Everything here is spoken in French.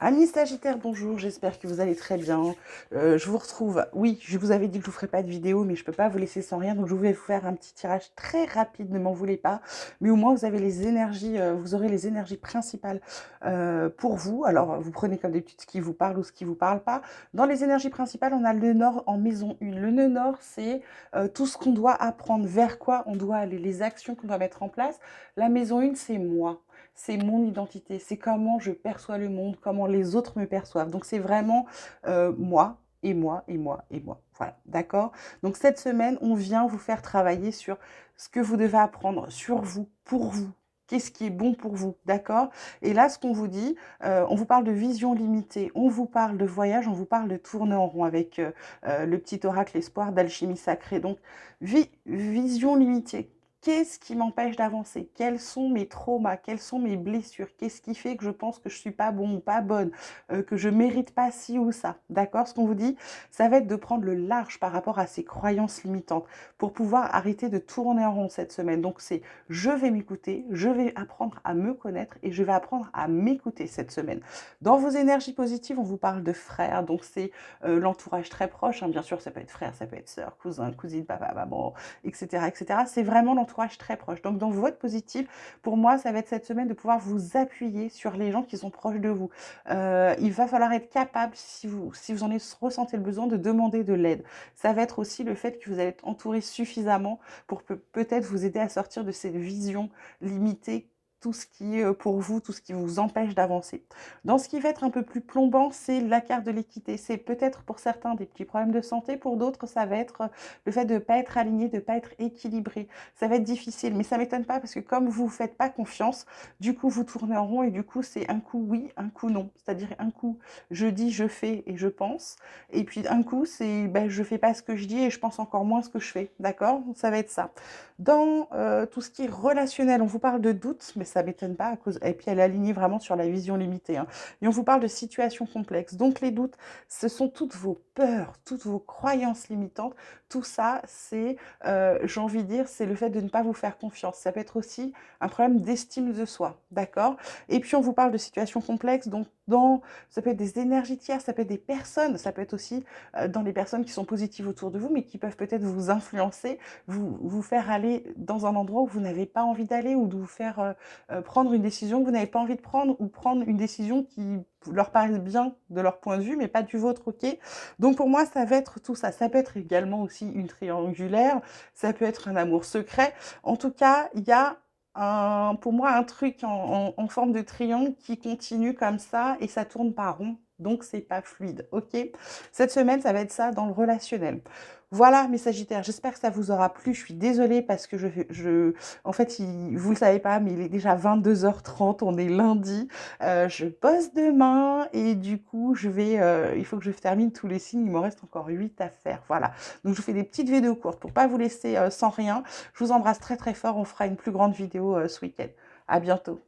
Amis Sagittaires, bonjour, j'espère que vous allez très bien. Je vous retrouve, oui, je vous avais dit que je ne vous ferais pas de vidéo, mais je ne peux pas vous laisser sans rien, donc je vais vous faire un petit tirage très rapide, ne m'en voulez pas. Mais au moins, vous avez les énergies, vous aurez les énergies principales pour vous. Alors, vous prenez comme d'habitude ce qui vous parle ou ce qui ne vous parle pas. Dans les énergies principales, on a le nœud nord en maison 1. Le nœud nord, c'est tout ce qu'on doit apprendre, vers quoi on doit aller, les actions qu'on doit mettre en place. La maison 1, c'est moi. C'est mon identité, c'est comment je perçois le monde, comment les autres me perçoivent. Donc c'est vraiment moi et moi et moi et moi. Voilà, d'accord. Donc cette semaine, on vient vous faire travailler sur ce que vous devez apprendre sur vous, pour vous. Qu'est-ce qui est bon pour vous, d'accord? Et là, ce qu'on vous dit, on vous parle de vision limitée, on vous parle de voyage, on vous parle de tourner en rond avec le petit oracle espoir d'alchimie sacrée. Donc, vision limitée. Qu'est-ce qui m'empêche d'avancer? Quels sont mes traumas? Quelles sont mes blessures? Qu'est-ce qui fait que je pense que je suis pas bon ou pas bonne, que je mérite pas ci ou ça? D'accord? Ce qu'on vous dit, ça va être de prendre le large par rapport à ces croyances limitantes pour pouvoir arrêter de tourner en rond cette semaine. Donc c'est je vais m'écouter, je vais apprendre à me connaître et je vais apprendre à m'écouter cette semaine. Dans vos énergies positives, on vous parle de frères, donc c'est l'entourage très proche, hein. Bien sûr, ça peut être frère, ça peut être sœur, cousin, cousine, papa, maman, etc., etc. C'est vraiment l'entourage très proche. Donc, dans votre positif, pour moi, ça va être cette semaine de pouvoir vous appuyer sur les gens qui sont proches de vous. Il va falloir être capable, si vous en ressentez le besoin, de demander de l'aide. Ça va être aussi le fait que vous allez être entouré suffisamment pour peut-être vous aider à sortir de cette vision limitée, tout ce qui est pour vous, tout ce qui vous empêche d'avancer. Dans ce qui va être un peu plus plombant, c'est la carte de l'équité. C'est peut-être pour certains des petits problèmes de santé, pour d'autres, ça va être le fait de ne pas être aligné, de ne pas être équilibré. Ça va être difficile, mais ça ne m'étonne pas parce que comme vous ne vous faites pas confiance, du coup, vous tournez en rond et du coup, c'est un coup oui, un coup non. C'est-à-dire un coup, je dis, je fais et je pense. Et puis un coup, c'est ben, je ne fais pas ce que je dis et je pense encore moins ce que je fais. D'accord? Ça va être ça. Dans tout ce qui est relationnel, on vous parle de doute, mais ça ne m'étonne pas à cause. Et puis elle est alignée vraiment sur la vision limitée, hein. Et on vous parle de situations complexes. Donc les doutes, ce sont toutes vos peurs, toutes vos croyances limitantes. Tout ça, c'est, j'ai envie de dire, c'est le fait de ne pas vous faire confiance. Ça peut être aussi un problème d'estime de soi, d'accord? Et puis on vous parle de situations complexes, donc ça peut être des énergies tierces, ça peut être des personnes, ça peut être aussi dans les personnes qui sont positives autour de vous, mais qui peuvent peut-être vous influencer, vous faire aller dans un endroit où vous n'avez pas envie d'aller, ou de vous faire prendre une décision que vous n'avez pas envie de prendre, ou prendre une décision qui leur paraît bien de leur point de vue, mais pas du vôtre, ok? Donc pour moi, ça va être tout ça. Ça peut être également aussi une triangulaire, ça peut être un amour secret. En tout cas, il y a pour moi un truc en forme de triangle qui continue comme ça et ça tourne pas rond. Donc c'est pas fluide, ok? Cette semaine, ça va être ça dans le relationnel. Voilà mes Sagittaires, j'espère que ça vous aura plu. Je suis désolée parce que en fait, vous le savez pas, mais il est déjà 22h30, on est lundi. Je bosse demain et du coup, il faut que je termine tous les signes. Il m'en reste encore 8 à faire. Voilà. Donc, je vous fais des petites vidéos courtes pour pas vous laisser sans rien. Je vous embrasse très très fort. On fera une plus grande vidéo ce week-end. À bientôt.